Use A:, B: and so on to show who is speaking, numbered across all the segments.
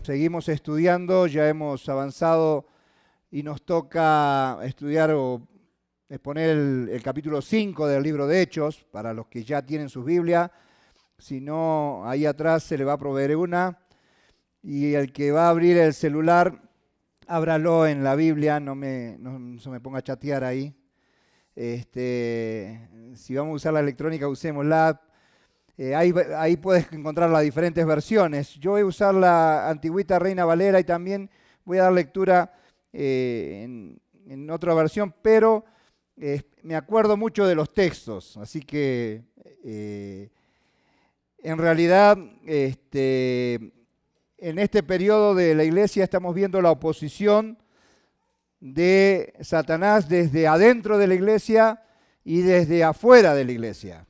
A: Seguimos estudiando, ya hemos avanzado y nos toca estudiar o exponer el capítulo 5 del libro de Hechos, para los que ya tienen sus Biblias. Si no, ahí atrás se le va a proveer una. Y el que va a abrir el celular, ábralo en la Biblia, no se me ponga a chatear ahí. Si vamos a usar la electrónica, usémosla. Ahí puedes encontrar las diferentes versiones. Yo voy a usar la Antigüita Reina Valera y también voy a dar lectura en otra versión, pero me acuerdo mucho de los textos, así que en realidad en este periodo de la iglesia estamos viendo la oposición de Satanás desde adentro de la iglesia y desde afuera de la iglesia.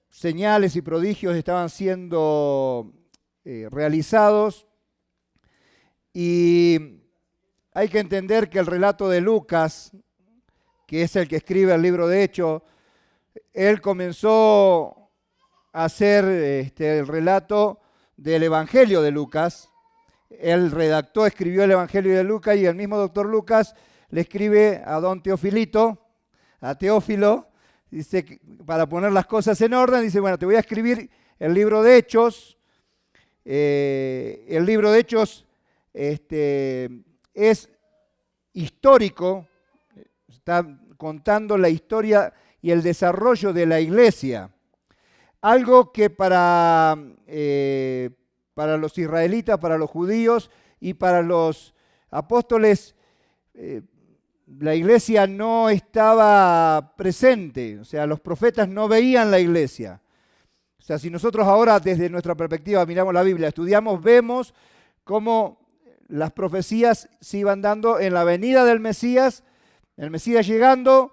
A: Señales y prodigios estaban siendo realizados y hay que entender que el relato de Lucas, que es el que escribe el libro de Hechos, él comenzó a hacer el relato del Evangelio de Lucas. Él escribió el Evangelio de Lucas y el mismo doctor Lucas le escribe a don Teofilito, a Teófilo, dice, para poner las cosas en orden, dice, bueno, te voy a escribir el libro de Hechos. El libro de Hechos es histórico, está contando la historia y el desarrollo de la iglesia. Algo que para los israelitas, para los judíos y para los apóstoles, la iglesia no estaba presente, o sea, los profetas no veían la iglesia. O sea, si nosotros ahora desde nuestra perspectiva miramos la Biblia, estudiamos, vemos cómo las profecías se iban dando en la venida del Mesías, el Mesías llegando,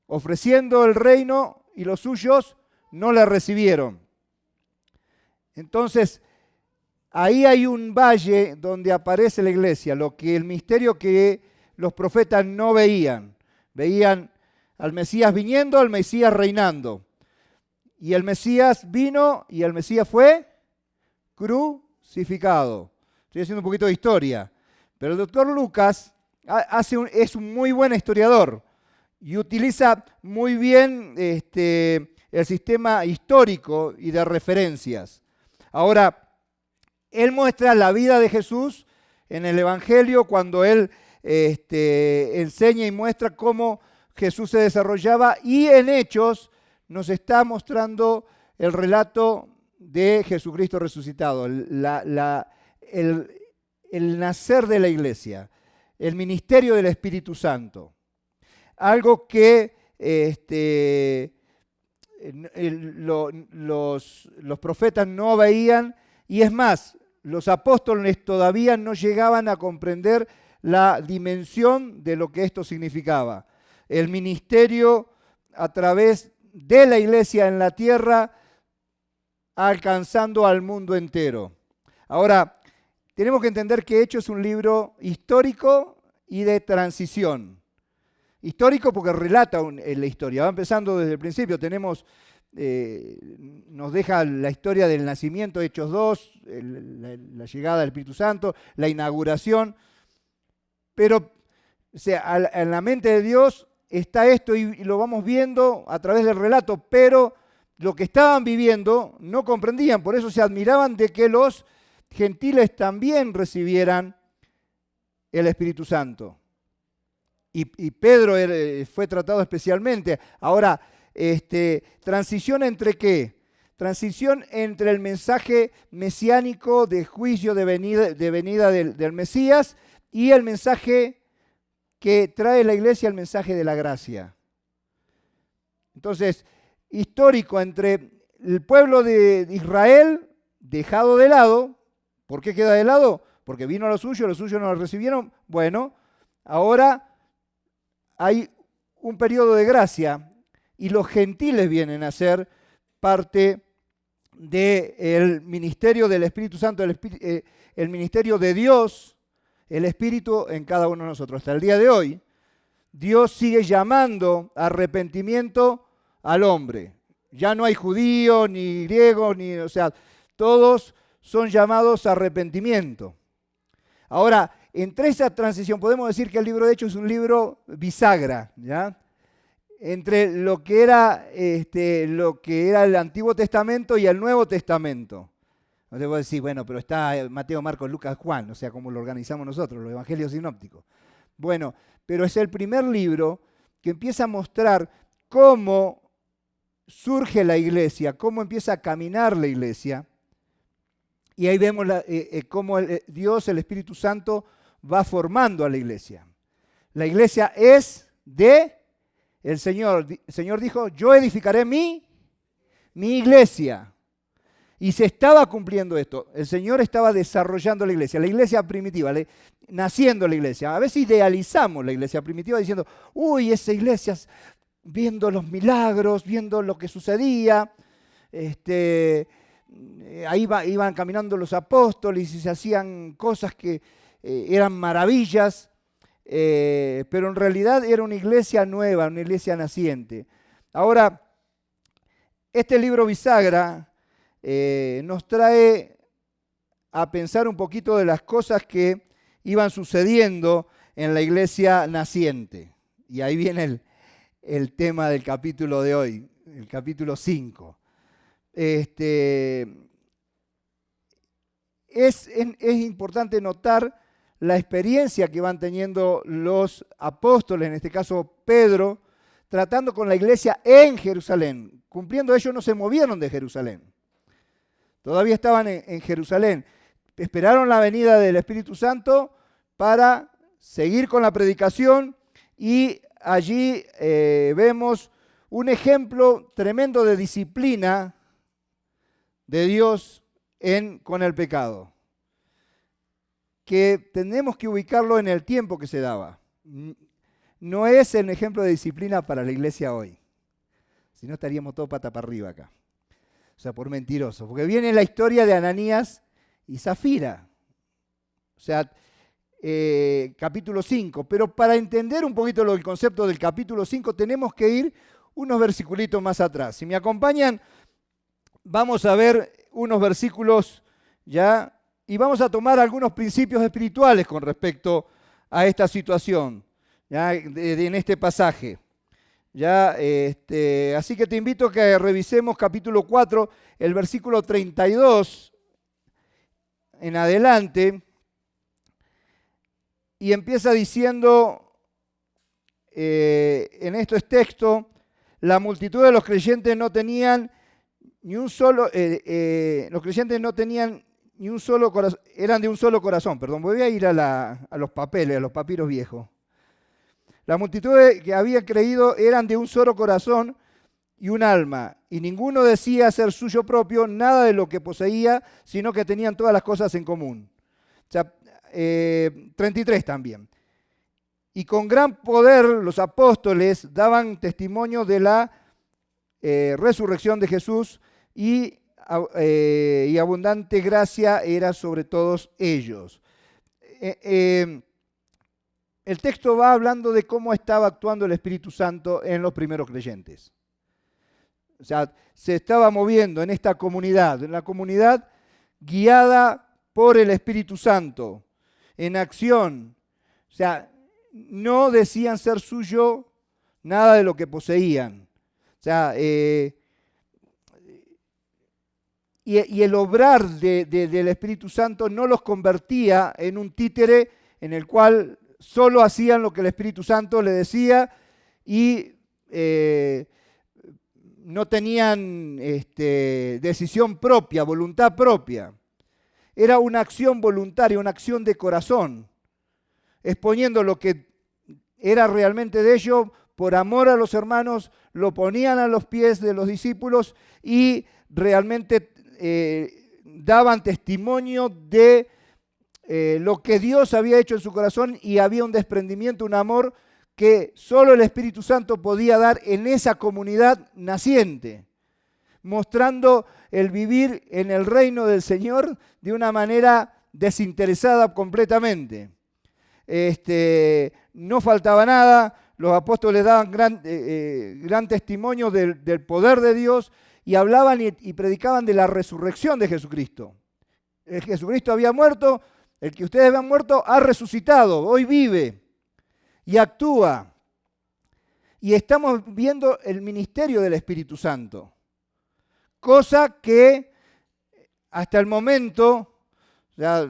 A: ofreciendo el reino y los suyos no le recibieron. Entonces, ahí hay un valle donde aparece la iglesia, el misterio que los profetas no veían. Veían al Mesías viniendo, al Mesías reinando. Y el Mesías vino y el Mesías fue crucificado. Estoy haciendo un poquito de historia. Pero el doctor Lucas es un muy buen historiador y utiliza muy bien el sistema histórico y de referencias. Ahora, él muestra la vida de Jesús en el Evangelio cuando él enseña y muestra cómo Jesús se desarrollaba, y en Hechos nos está mostrando el relato de Jesucristo resucitado, el nacer de la iglesia, el ministerio del Espíritu Santo. Algo que los profetas no veían, y es más, los apóstoles todavía no llegaban a comprender la dimensión de lo que esto significaba. El ministerio a través de la iglesia en la tierra, alcanzando al mundo entero. Ahora, tenemos que entender que Hechos es un libro histórico y de transición. Histórico porque relata la historia, va empezando desde el principio. Nos deja la historia del nacimiento, Hechos 2, la llegada del Espíritu Santo, la inauguración. Pero, o sea, en la mente de Dios está esto y lo vamos viendo a través del relato, pero lo que estaban viviendo no comprendían, por eso se admiraban de que los gentiles también recibieran el Espíritu Santo. Y Pedro fue tratado especialmente. Ahora, ¿transición entre qué? Transición entre el mensaje mesiánico de juicio de venida del Mesías y el mensaje que trae la iglesia, el mensaje de la gracia. Entonces, histórico entre el pueblo de Israel dejado de lado. ¿Por qué queda de lado? Porque vino a los suyos no lo recibieron. Bueno, ahora hay un periodo de gracia y los gentiles vienen a ser parte del ministerio del Espíritu Santo, el ministerio de Dios, el Espíritu en cada uno de nosotros. Hasta el día de hoy, Dios sigue llamando a arrepentimiento al hombre. Ya no hay judío, ni griego, o sea, todos son llamados a arrepentimiento. Ahora, entre esa transición podemos decir que el libro de Hechos es un libro bisagra, ¿ya? Entre lo que era el Antiguo Testamento y el Nuevo Testamento. No te voy a decir, bueno, pero está Mateo, Marcos, Lucas, Juan, o sea, como lo organizamos nosotros, los evangelios sinópticos. Bueno, pero es el primer libro que empieza a mostrar cómo surge la iglesia, cómo empieza a caminar la iglesia. Y ahí vemos cómo Dios, el Espíritu Santo, va formando a la iglesia. La iglesia es de el Señor. El Señor dijo, yo edificaré mi iglesia. Y se estaba cumpliendo esto. El Señor estaba desarrollando la iglesia primitiva, naciendo la iglesia. A veces idealizamos la iglesia primitiva diciendo, uy, esa iglesia, viendo los milagros, viendo lo que sucedía, ahí iban caminando los apóstoles y se hacían cosas que eran maravillas, pero en realidad era una iglesia nueva, una iglesia naciente. Ahora, este libro bisagra nos trae a pensar un poquito de las cosas que iban sucediendo en la iglesia naciente. Y ahí viene el tema del capítulo de hoy, el capítulo 5. Es importante notar la experiencia que van teniendo los apóstoles, en este caso Pedro, tratando con la iglesia en Jerusalén. Cumpliendo ellos no se movieron de Jerusalén. Todavía estaban en Jerusalén. Esperaron la venida del Espíritu Santo para seguir con la predicación y allí vemos un ejemplo tremendo de disciplina de Dios con el pecado, que tenemos que ubicarlo en el tiempo que se daba. No es el ejemplo de disciplina para la iglesia hoy, si no estaríamos todos pata para arriba acá. O sea, por mentiroso. Porque viene la historia de Ananías y Zafira. O sea, capítulo 5. Pero para entender un poquito el concepto del capítulo 5, tenemos que ir unos versiculitos más atrás. Si me acompañan, vamos a ver unos versículos ya y vamos a tomar algunos principios espirituales con respecto a esta situación, ya, en este pasaje. Ya, así que te invito a que revisemos capítulo 4, el versículo 32 en adelante, y empieza diciendo, en estos textos, la multitud de los creyentes no tenían ni un solo, los creyentes no tenían ni un solo corazón, eran de un solo corazón, perdón, voy a ir a los papeles, a los papiros viejos. La multitud que había creído eran de un solo corazón y un alma, y ninguno decía ser suyo propio nada de lo que poseía, sino que tenían todas las cosas en común. O sea, 33 también. Y con gran poder los apóstoles daban testimonio de la resurrección de Jesús y abundante gracia era sobre todos ellos. El texto va hablando de cómo estaba actuando el Espíritu Santo en los primeros creyentes. O sea, se estaba moviendo en esta comunidad, en la comunidad guiada por el Espíritu Santo, en acción. O sea, no decían ser suyo nada de lo que poseían. O sea, y el obrar del Espíritu Santo no los convertía en un títere en el cual solo hacían lo que el Espíritu Santo les decía y no tenían decisión propia, voluntad propia. Era una acción voluntaria, una acción de corazón, exponiendo lo que era realmente de ellos, por amor a los hermanos, lo ponían a los pies de los discípulos y realmente daban testimonio de lo que Dios había hecho en su corazón, y había un desprendimiento, un amor que solo el Espíritu Santo podía dar en esa comunidad naciente, mostrando el vivir en el reino del Señor de una manera desinteresada completamente. No faltaba nada, los apóstoles daban gran testimonio del poder de Dios y hablaban y predicaban de la resurrección de Jesucristo. Jesucristo había muerto, el que ustedes habían muerto ha resucitado, hoy vive y actúa. Y estamos viendo el ministerio del Espíritu Santo, cosa que hasta el momento ya,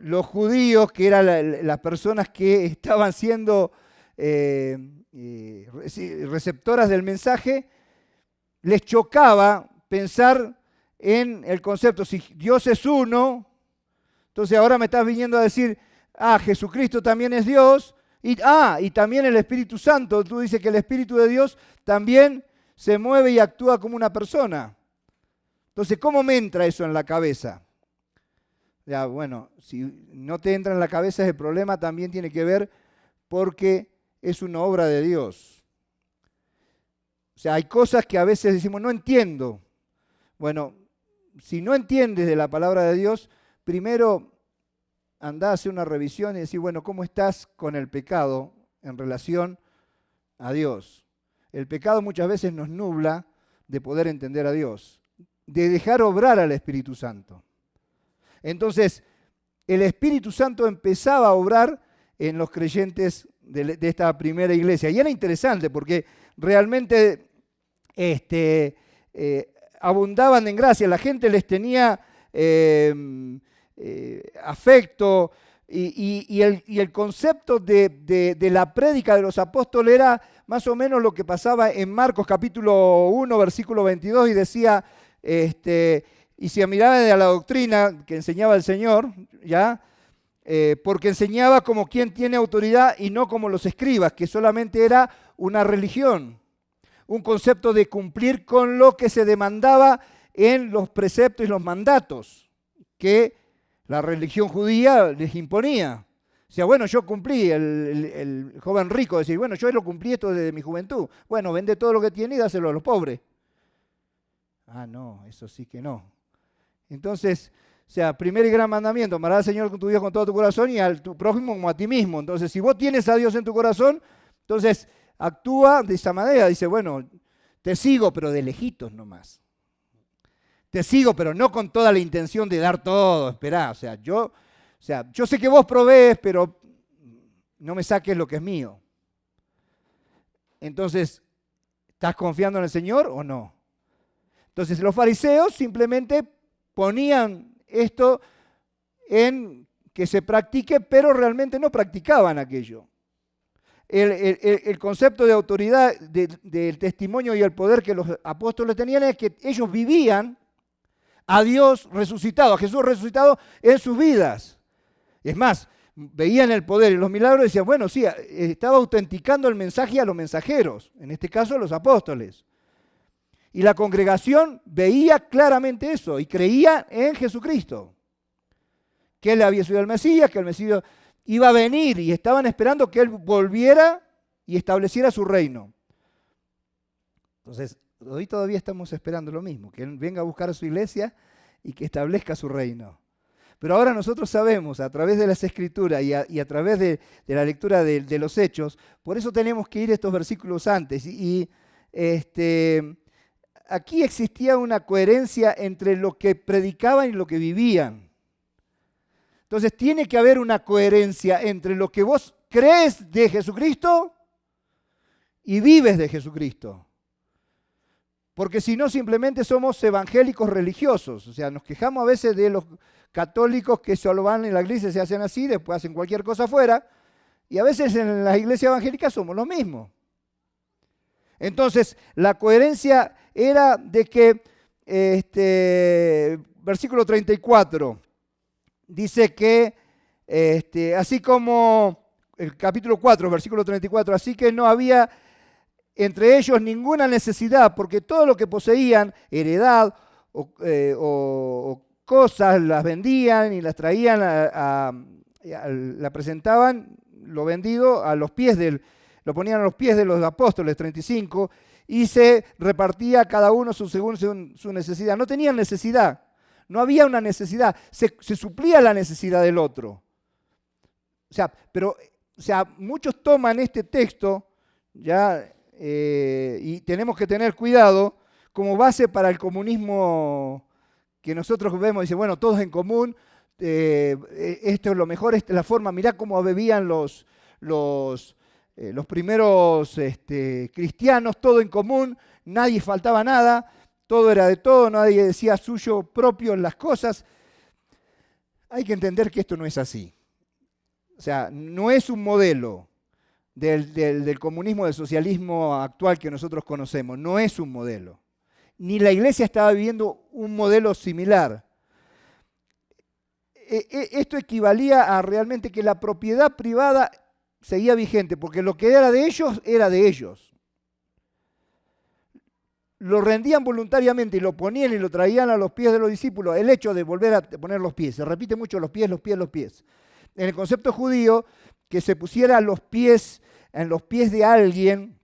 A: los judíos, que eran las personas que estaban siendo receptoras del mensaje, les chocaba pensar en el concepto, si Dios es uno, entonces ahora me estás viniendo a decir, Jesucristo también es Dios, y también el Espíritu Santo, tú dices que el Espíritu de Dios también se mueve y actúa como una persona. Entonces, ¿cómo me entra eso en la cabeza? Ya, bueno, si no te entra en la cabeza ese problema también tiene que ver porque es una obra de Dios. O sea, hay cosas que a veces decimos, no entiendo. Bueno, si no entiendes de la palabra de Dios, primero andá a hacer una revisión y decir, bueno, ¿cómo estás con el pecado en relación a Dios? El pecado muchas veces nos nubla de poder entender a Dios, de dejar obrar al Espíritu Santo. Entonces, el Espíritu Santo empezaba a obrar en los creyentes de esta primera iglesia. Y era interesante porque realmente abundaban en gracia. La gente les tenía afecto y el concepto de la prédica de los apóstoles era más o menos lo que pasaba en Marcos capítulo 1, versículo 22, y decía, y si miraba de la doctrina que enseñaba el Señor, ¿ya? Porque enseñaba como quien tiene autoridad y no como los escribas, que solamente era una religión, un concepto de cumplir con lo que se demandaba en los preceptos y los mandatos que la religión judía les imponía. O sea, bueno, yo cumplí, el joven rico decía, bueno, yo lo cumplí esto desde mi juventud. Bueno, vende todo lo que tiene y dáselo a los pobres. No, eso sí que no. Entonces, o sea, primer y gran mandamiento, amarás al Señor con tu Dios con todo tu corazón y a tu prójimo como a ti mismo. Entonces, si vos tienes a Dios en tu corazón, entonces actúa de esa manera. Dice, bueno, te sigo, pero de lejitos nomás. Te sigo, pero no con toda la intención de dar todo, esperá. O sea, yo sé que vos provees, pero no me saques lo que es mío. Entonces, ¿estás confiando en el Señor o no? Entonces, los fariseos simplemente ponían esto en que se practique, pero realmente no practicaban aquello. El concepto de autoridad, del testimonio y el poder que los apóstoles tenían es que ellos vivían a Dios resucitado, a Jesús resucitado en sus vidas. Es más, veían el poder y los milagros y decían, bueno, sí, estaba autenticando el mensaje a los mensajeros, en este caso a los apóstoles. Y la congregación veía claramente eso y creía en Jesucristo, que Él había sido el Mesías, que el Mesías iba a venir y estaban esperando que Él volviera y estableciera su reino. Entonces, hoy todavía estamos esperando lo mismo, que Él venga a buscar a su iglesia y que establezca su reino. Pero ahora nosotros sabemos, a través de las Escrituras y a través de la lectura de los Hechos, por eso tenemos que ir estos versículos antes. Aquí existía una coherencia entre lo que predicaban y lo que vivían. Entonces tiene que haber una coherencia entre lo que vos crees de Jesucristo y vives de Jesucristo. Porque si no, simplemente somos evangélicos religiosos. O sea, nos quejamos a veces de los católicos que solo van en la iglesia, se hacen así, después hacen cualquier cosa afuera. Y a veces en las iglesias evangélicas somos lo mismo. Entonces, la coherencia era de que, versículo 34, dice que, así como el capítulo 4, versículo 34, así que no había entre ellos ninguna necesidad, porque todo lo que poseían, heredad o cosas, las vendían y las traían, la presentaban, lo vendido, lo ponían a los pies de los apóstoles, 35, y se repartía cada uno según su necesidad. No tenían necesidad, no había una necesidad, se suplía la necesidad del otro. Muchos toman este texto, ya, y tenemos que tener cuidado como base para el comunismo que nosotros vemos y dice, bueno, todos en común, esto es lo mejor, esta es la forma, mirá cómo bebían los primeros cristianos, todo en común, nadie faltaba nada, todo era de todo, nadie decía suyo propio en las cosas. Hay que entender que esto no es así. O sea, no es un modelo del comunismo, del socialismo actual que nosotros conocemos, no es un modelo. Ni la iglesia estaba viviendo un modelo similar. Esto equivalía a realmente que la propiedad privada seguía vigente, porque lo que era de ellos, era de ellos. Lo rendían voluntariamente y lo ponían y lo traían a los pies de los discípulos. El hecho de volver a poner los pies, se repite mucho los pies, los pies, los pies. En el concepto judío, que se pusiera los pies en los pies de alguien,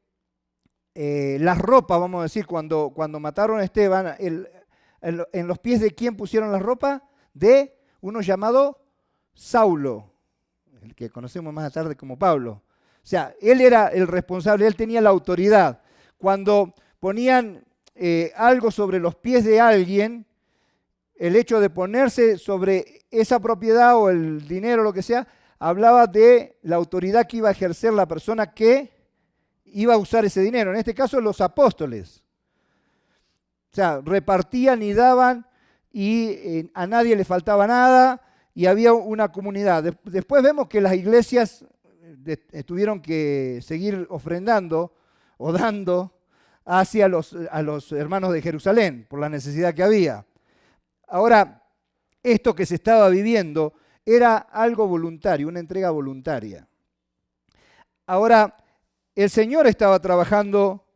A: las ropas, vamos a decir, cuando mataron a Esteban, en los pies de quién pusieron las ropas, de uno llamado Saulo, el que conocemos más tarde como Pablo. O sea, él era el responsable, él tenía la autoridad. Cuando ponían algo sobre los pies de alguien, el hecho de ponerse sobre esa propiedad o el dinero, lo que sea, hablaba de la autoridad que iba a ejercer la persona que iba a usar ese dinero. En este caso, los apóstoles. O sea, repartían y daban y a nadie le faltaba nada y había una comunidad. Después vemos que las iglesias tuvieron que seguir ofrendando o dando hacia a los hermanos de Jerusalén por la necesidad que había. Ahora, esto que se estaba viviendo era algo voluntario, una entrega voluntaria. Ahora, el Señor estaba trabajando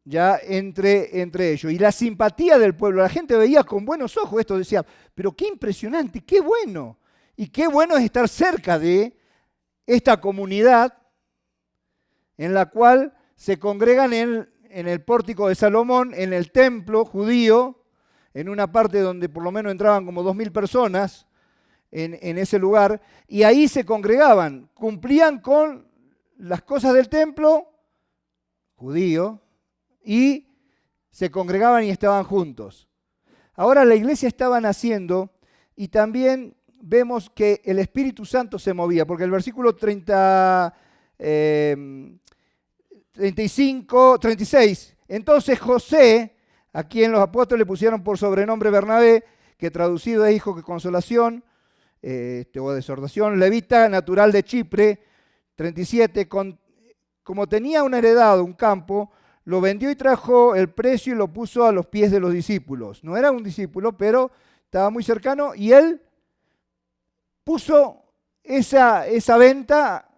A: ya entre ellos. Y la simpatía del pueblo, la gente veía con buenos ojos esto, decía, pero qué impresionante, qué bueno. Y qué bueno es estar cerca de esta comunidad en la cual se congregan en el pórtico de Salomón, en el templo judío, en una parte donde por lo menos entraban como 2.000 personas en ese lugar, y ahí se congregaban, cumplían con las cosas del templo judío, y se congregaban y estaban juntos. Ahora la iglesia estaba naciendo y también vemos que el Espíritu Santo se movía, porque el versículo 36, entonces José, a quien los apóstoles pusieron por sobrenombre Bernabé, que traducido es hijo de consolación, o de exhortación, levita, natural de Chipre, 37, como tenía una heredad, un campo, lo vendió y trajo el precio y lo puso a los pies de los discípulos. No era un discípulo, pero estaba muy cercano y él puso esa venta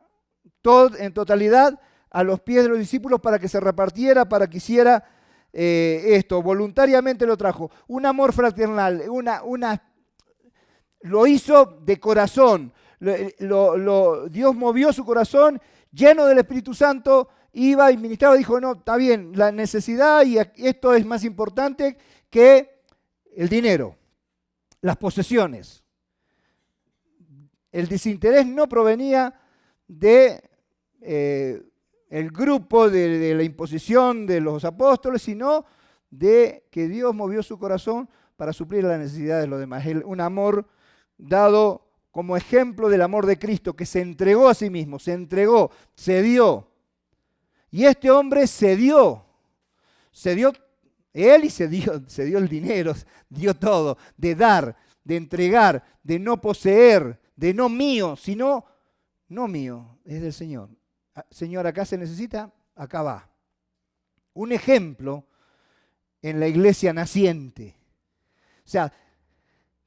A: en totalidad a los pies de los discípulos para que se repartiera, para que hiciera esto. Voluntariamente lo trajo. Un amor fraternal, lo hizo de corazón. Dios movió su corazón lleno del Espíritu Santo, iba y ministraba, dijo, no, está bien, la necesidad y esto es más importante que el dinero, las posesiones. El desinterés no provenía de el grupo de la imposición de los apóstoles, sino de que Dios movió su corazón para suplir las necesidades de los demás. Un amor dado como ejemplo del amor de Cristo, que se entregó a sí mismo, se entregó, se dio. Y este hombre se dio él y se dio el dinero, dio todo, de dar, de entregar, de no poseer, de no mío, sino no mío, es del Señor. Señor, acá se necesita, acá va. Un ejemplo en la iglesia naciente. O sea,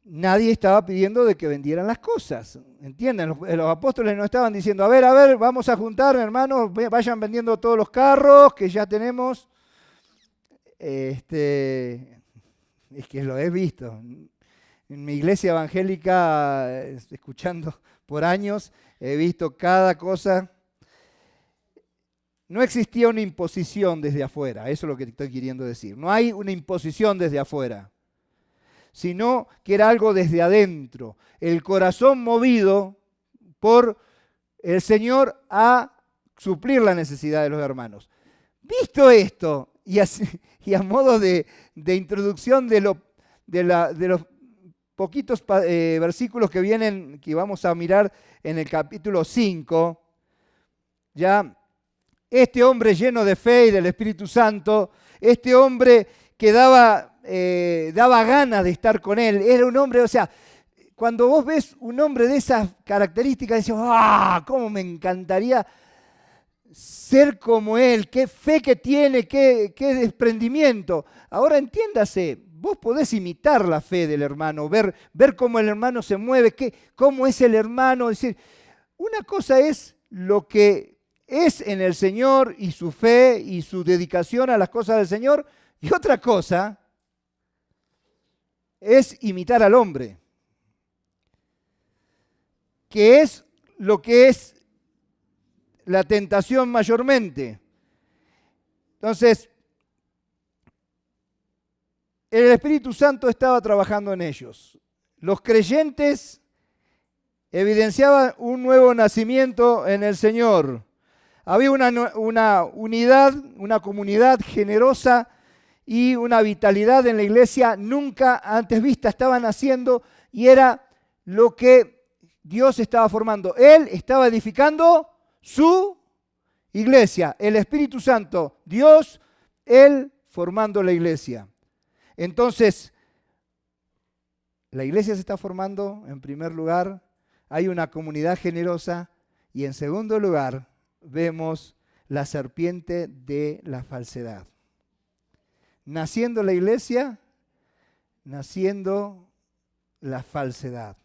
A: nadie estaba pidiendo de que vendieran las cosas, ¿entienden? Los apóstoles no estaban diciendo, a ver, vamos a juntar, hermanos, vayan vendiendo todos los carros que ya tenemos. Es que lo he visto. En mi iglesia evangélica, escuchando por años, he visto cada cosa. No existía una imposición desde afuera, eso es lo que estoy queriendo decir. No hay una imposición desde afuera, sino que era algo desde adentro. El corazón movido por el Señor a suplir la necesidad de los hermanos. Visto esto, y a modo de introducción de de los poquitos versículos que vienen, que vamos a mirar en el capítulo 5, ya este hombre lleno de fe y del Espíritu Santo, este hombre que daba ganas de estar con él, era un hombre, o sea, cuando vos ves un hombre de esas características, decís, ¡ah! ¿Cómo me encantaría ser como él? ¡Qué fe que tiene! ¡Qué desprendimiento! Ahora entiéndase, vos podés imitar la fe del hermano, ver cómo el hermano se mueve, cómo es el hermano. Es decir, una cosa es lo que es en el Señor y su fe y su dedicación a las cosas del Señor, y otra cosa es imitar al hombre, que es lo que es la tentación mayormente. Entonces, el Espíritu Santo estaba trabajando en ellos. Los creyentes evidenciaban un nuevo nacimiento en el Señor. Había una unidad, una comunidad generosa y una vitalidad en la iglesia nunca antes vista. Estaban haciendo y era lo que Dios estaba formando. Él estaba edificando su iglesia. El Espíritu Santo, Dios, Él formando la iglesia. Entonces, la iglesia se está formando, en primer lugar, hay una comunidad generosa y en segundo lugar vemos la serpiente de la falsedad. Naciendo la iglesia, naciendo la falsedad.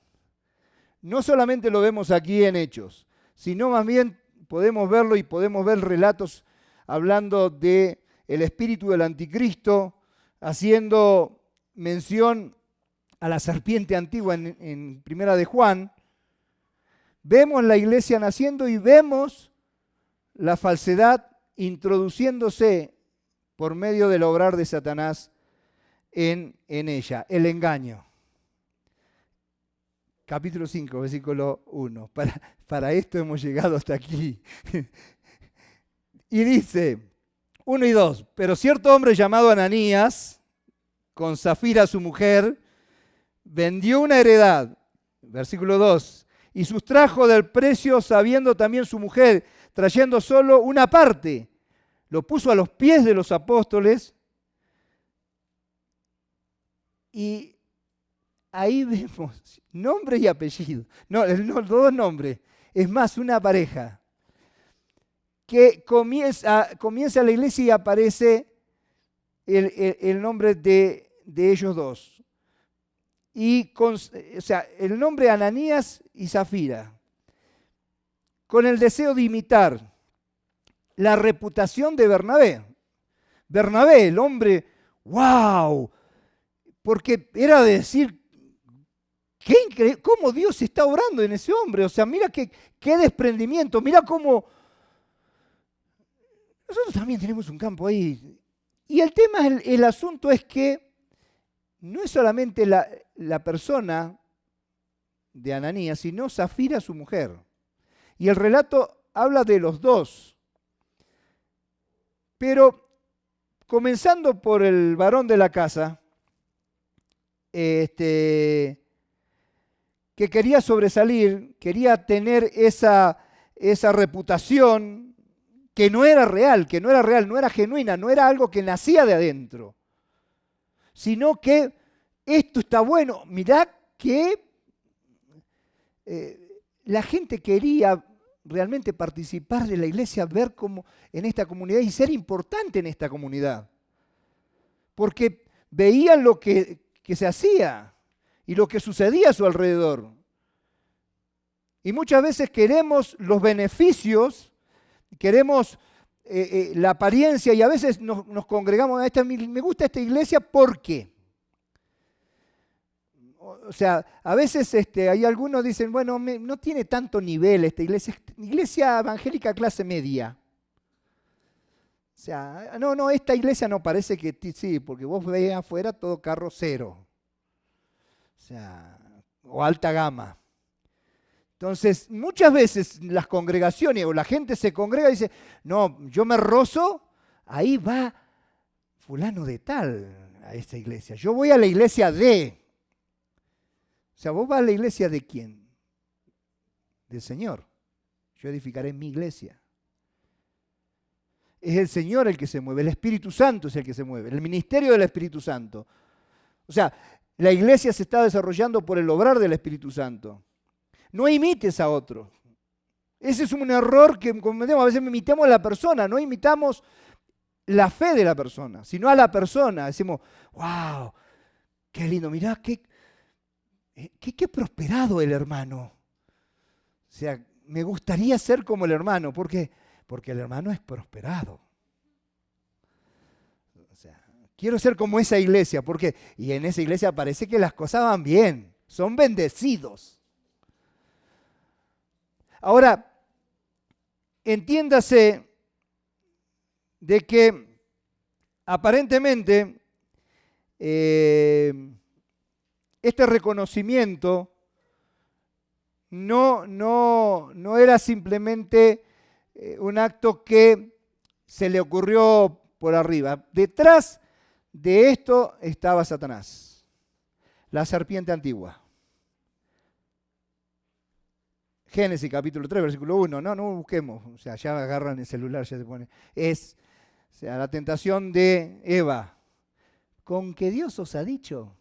A: No solamente lo vemos aquí en Hechos, sino más bien podemos verlo y podemos ver relatos hablando de el espíritu del anticristo, haciendo mención a la serpiente antigua en Primera de Juan. Vemos la iglesia naciendo y vemos la falsedad introduciéndose por medio del obrar de Satanás en ella, el engaño. Capítulo 5, versículo 1. Para esto hemos llegado hasta aquí. Y dice, 1 y 2, pero cierto hombre llamado Ananías, con Zafira su mujer, vendió una heredad, versículo 2, y sustrajo del precio sabiendo también su mujer, trayendo solo una parte, lo puso a los pies de los apóstoles y ahí vemos nombre y apellido, no, dos nombres, es más, una pareja que comienza la iglesia y aparece el nombre de ellos dos. O sea, el nombre Ananías y Zafira, con el deseo de imitar la reputación de Bernabé. Bernabé, el hombre, wow, porque era de decir, qué increíble, cómo Dios está obrando en ese hombre. O sea, mira qué desprendimiento, mira cómo nosotros también tenemos un campo ahí. Y el tema, el asunto es que no es solamente la persona de Ananías, sino Zafira, su mujer. Y el relato habla de los dos. Pero comenzando por el varón de la casa, que quería sobresalir, quería tener esa reputación que no era real, no era genuina, no era algo que nacía de adentro, sino que esto está bueno. Mirá que la gente quería realmente participar de la iglesia, ver cómo en esta comunidad y ser importante en esta comunidad. Porque veían lo que se hacía y lo que sucedía a su alrededor. Y muchas veces queremos los beneficios, queremos la apariencia y a veces nos congregamos, me gusta esta iglesia, ¿por qué? O sea, a veces hay algunos que dicen, bueno, no tiene tanto nivel esta iglesia evangélica clase media. O sea, no, esta iglesia no parece que sí, porque vos veis afuera todo carro cero. O sea, o alta gama. Entonces, muchas veces las congregaciones o la gente se congrega y dice, no, yo me rozo, ahí va fulano de tal. a esta iglesia. Yo voy a la iglesia de... O sea, ¿vos vas a la iglesia de quién? Del Señor. Yo edificaré mi iglesia. Es el Señor el que se mueve, el Espíritu Santo es el que se mueve, el ministerio del Espíritu Santo. O sea, la iglesia se está desarrollando por el obrar del Espíritu Santo. No imites a otro. Ese es un error que cometemos. A veces imitamos a la persona, no imitamos la fe de la persona, sino a la persona. Decimos, wow, qué lindo, mirá, qué prosperado el hermano. O sea, me gustaría ser como el hermano. ¿Por qué? Porque el hermano es prosperado. O sea, quiero ser como esa iglesia. ¿Por qué? Y en esa iglesia parece que las cosas van bien. Son bendecidos. Ahora, entiéndase de que aparentemente este reconocimiento no era simplemente un acto que se le ocurrió por arriba. Detrás de esto estaba Satanás, la serpiente antigua. Génesis capítulo 3, versículo 1. No busquemos. O sea, ya agarran el celular, ya se pone. Es, o sea, la tentación de Eva. ¿Con que Dios os ha dicho?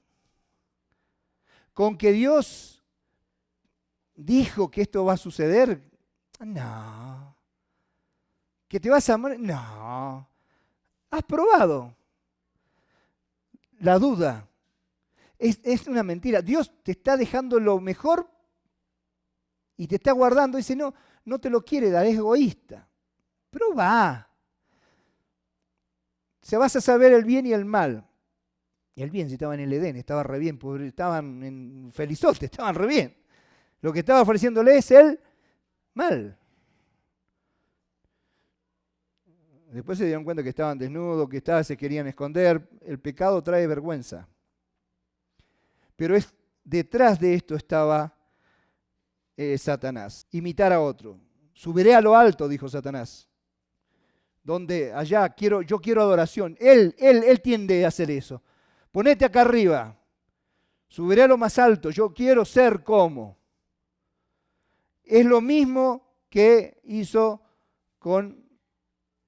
A: ¿Con que Dios dijo que esto va a suceder? No. ¿Que te vas a morir? No. ¿Has probado? La duda. Es una mentira. Dios te está dejando lo mejor y te está guardando. Dice, no te lo quiere dar, es egoísta. Probá. Se vas a saber el bien y el mal. Y el bien, si estaba en el Edén, estaba re bien, estaban en Felizote, estaban re bien. Lo que estaba ofreciéndole es el mal. Después se dieron cuenta que estaban desnudos, que se querían esconder. El pecado trae vergüenza. Pero detrás de esto estaba Satanás. Imitar a otro. Subiré a lo alto, dijo Satanás. Donde allá yo quiero adoración. Él tiende a hacer eso. Ponete acá arriba. Subiré a lo más alto. Yo quiero ser como. Es lo mismo que hizo con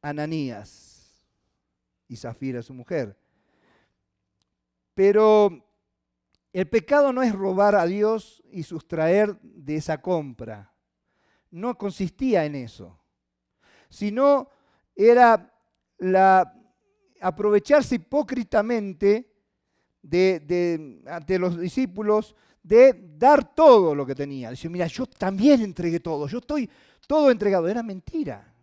A: Ananías y Zafira, su mujer. Pero el pecado no es robar a Dios y sustraer de esa compra. No consistía en eso. Sino era aprovecharse hipócritamente ante los discípulos de dar todo lo que tenía. Dice, mira, yo también entregué todo, yo estoy todo entregado. Era mentira.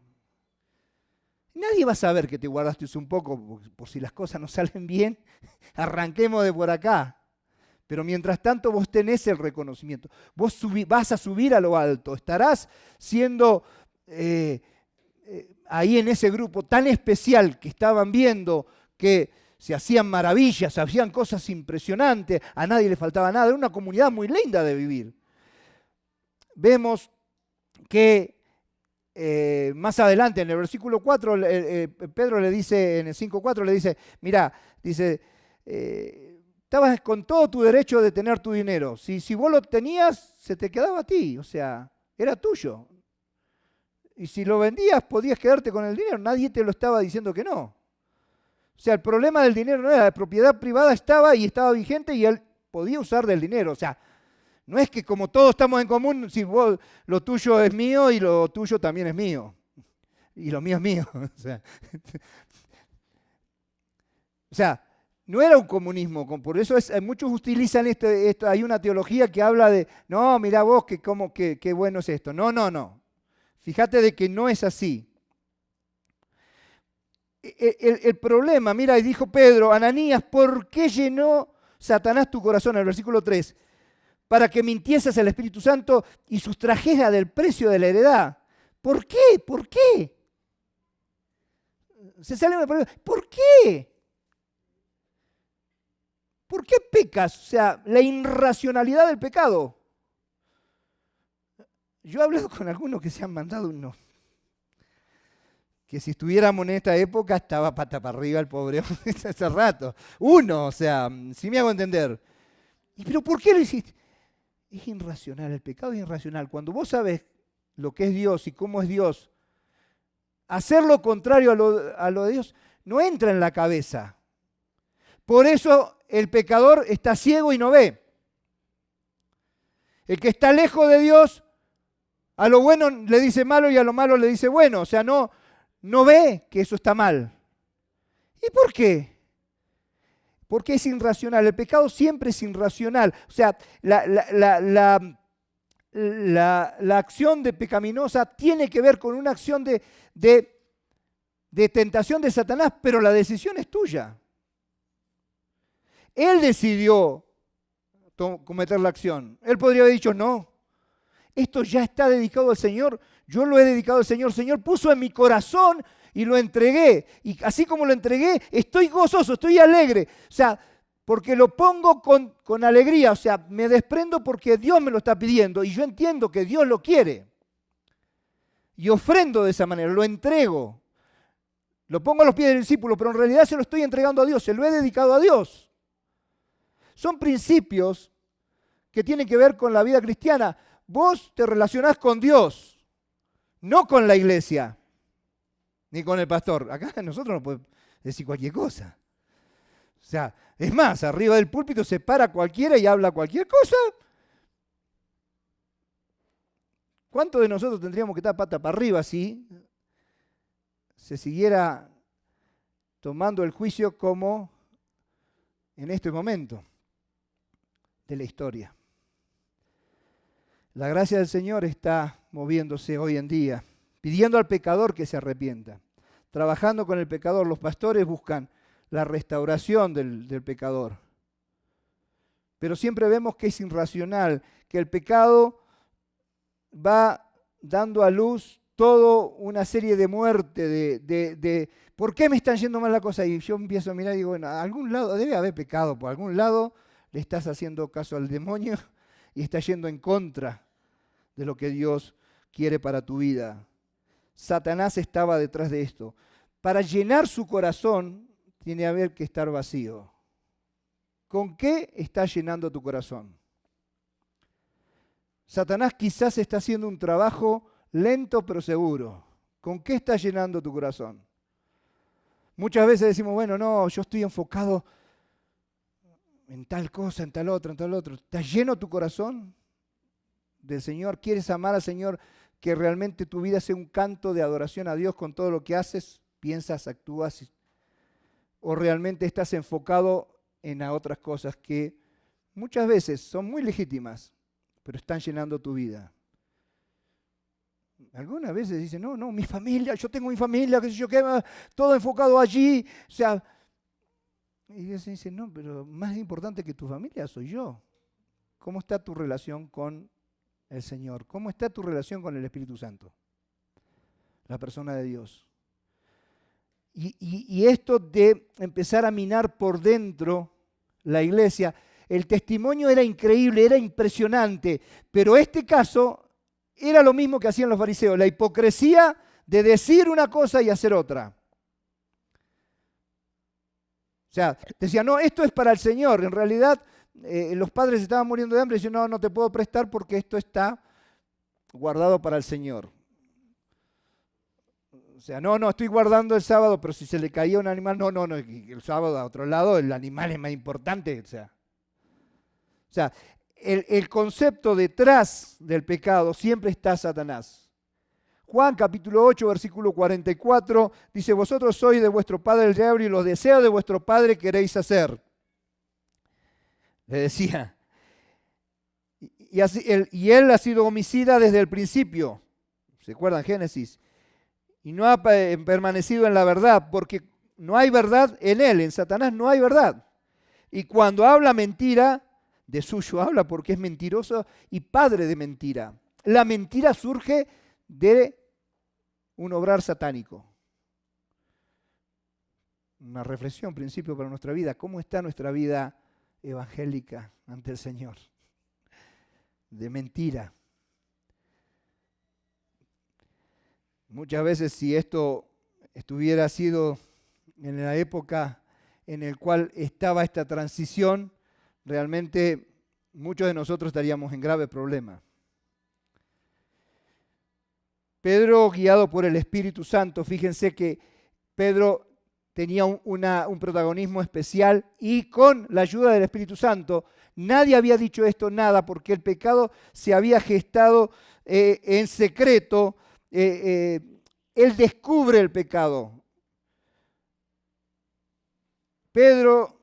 A: Nadie va a saber que te guardaste un poco, por si las cosas no salen bien, arranquemos de por acá. Pero mientras tanto vos tenés el reconocimiento. Vos vas a subir a lo alto, estarás siendo ahí en ese grupo tan especial que estaban viendo que se hacían maravillas, hacían cosas impresionantes, a nadie le faltaba nada, era una comunidad muy linda de vivir. Vemos que más adelante en el versículo 4, Pedro le dice, en el 5:4 le dice, mira, dice, estabas con todo tu derecho de tener tu dinero, si vos lo tenías, se te quedaba a ti, o sea, era tuyo. Y si lo vendías, podías quedarte con el dinero, nadie te lo estaba diciendo que no. O sea, el problema del dinero no era, la propiedad privada estaba y estaba vigente y él podía usar del dinero. O sea, no es que como todos estamos en común, si vos, lo tuyo es mío y lo tuyo también es mío. Y lo mío es mío. O sea, no era un comunismo. Por eso muchos utilizan esto. Hay una teología que habla de, no, mira vos, qué bueno es esto. No. Fíjate de que no es así. El problema, mira, dijo Pedro, Ananías, ¿por qué llenó Satanás tu corazón? En el versículo 3, para que mintieses al Espíritu Santo y sustrajeras del precio de la heredad. ¿Por qué? ¿Por qué? Se sale una pregunta, ¿por qué? ¿Por qué pecas? O sea, la irracionalidad del pecado. Yo he hablado con algunos que se han mandado unos que si estuviéramos en esta época estaba pata para arriba el pobre hombre hace rato. Uno, o sea, si me hago entender. ¿Pero por qué lo hiciste? Es irracional, el pecado es irracional. Cuando vos sabes lo que es Dios y cómo es Dios, hacer lo contrario a lo de Dios no entra en la cabeza. Por eso el pecador está ciego y no ve. El que está lejos de Dios, a lo bueno le dice malo y a lo malo le dice bueno. O sea, no ve que eso está mal. ¿Y por qué? Porque es irracional. El pecado siempre es irracional. O sea, la acción de pecaminosa tiene que ver con una acción de tentación de Satanás, pero la decisión es tuya. Él decidió cometer la acción. Él podría haber dicho, no, esto ya está dedicado al Señor, yo lo he dedicado al Señor, el Señor puso en mi corazón y lo entregué. Y así como lo entregué, estoy gozoso, estoy alegre. O sea, porque lo pongo con alegría, o sea, me desprendo porque Dios me lo está pidiendo y yo entiendo que Dios lo quiere. Y ofrendo de esa manera, lo entrego. Lo pongo a los pies del discípulo, pero en realidad se lo estoy entregando a Dios, se lo he dedicado a Dios. Son principios que tienen que ver con la vida cristiana. Vos te relacionás con Dios, no con la iglesia, ni con el pastor. Acá nosotros no podemos decir cualquier cosa. O sea, es más, arriba del púlpito se para cualquiera y habla cualquier cosa. ¿Cuántos de nosotros tendríamos que estar pata para arriba si se siguiera tomando el juicio como en este momento de la historia? La gracia del Señor está moviéndose hoy en día, pidiendo al pecador que se arrepienta. Trabajando con el pecador, los pastores buscan la restauración del pecador. Pero siempre vemos que es irracional, que el pecado va dando a luz toda una serie de muerte, de ¿por qué me están yendo mal la cosa? Y yo empiezo a mirar y digo, bueno, a algún lado debe haber pecado, por algún lado le estás haciendo caso al demonio y estás yendo en contra de lo que Dios quiere para tu vida. Satanás estaba detrás de esto. Para llenar su corazón tiene que estar vacío. ¿Con qué estás llenando tu corazón? Satanás quizás está haciendo un trabajo lento pero seguro. ¿Con qué estás llenando tu corazón? Muchas veces decimos, bueno, no, yo estoy enfocado en tal cosa, en tal otro, en tal otro. ¿Estás lleno tu corazón del Señor? ¿Quieres amar al Señor? Que realmente tu vida sea un canto de adoración a Dios con todo lo que haces, piensas, actúas, o realmente estás enfocado en otras cosas que muchas veces son muy legítimas, pero están llenando tu vida. Algunas veces dicen, no, mi familia, yo tengo mi familia, qué sé yo qué, todo enfocado allí. O sea, y Dios dice, no, pero más importante que tu familia soy yo. ¿Cómo está tu relación con el Señor? ¿Cómo está tu relación con el Espíritu Santo? La persona de Dios. Y esto de empezar a minar por dentro la iglesia, el testimonio era increíble, era impresionante, pero este caso era lo mismo que hacían los fariseos, la hipocresía de decir una cosa y hacer otra. O sea, decían, no, esto es para el Señor. En realidad, los padres estaban muriendo de hambre y decían, no te puedo prestar porque esto está guardado para el Señor. O sea, no, estoy guardando el sábado, pero si se le caía un animal, no, el sábado a otro lado, el animal es más importante. O sea, el concepto detrás del pecado siempre está Satanás. Juan capítulo 8, versículo 44, dice, vosotros sois de vuestro padre el diablo y los deseos de vuestro padre queréis hacer. Le decía. Y él ha sido homicida desde el principio. ¿Se acuerdan? Génesis. Y no ha permanecido en la verdad, porque no hay verdad en él, en Satanás no hay verdad. Y cuando habla mentira, de suyo habla porque es mentiroso y padre de mentira. La mentira surge de un obrar satánico. Una reflexión, principio para nuestra vida. ¿Cómo está nuestra vida evangélica ante el Señor? De mentira. Muchas veces si esto hubiera sido en la época en la cual estaba esta transición, realmente muchos de nosotros estaríamos en grave problema. Pedro, guiado por el Espíritu Santo, fíjense que Pedro tenía un protagonismo especial y con la ayuda del Espíritu Santo, nadie había dicho esto, nada, porque el pecado se había gestado en secreto. Él descubre el pecado. Pedro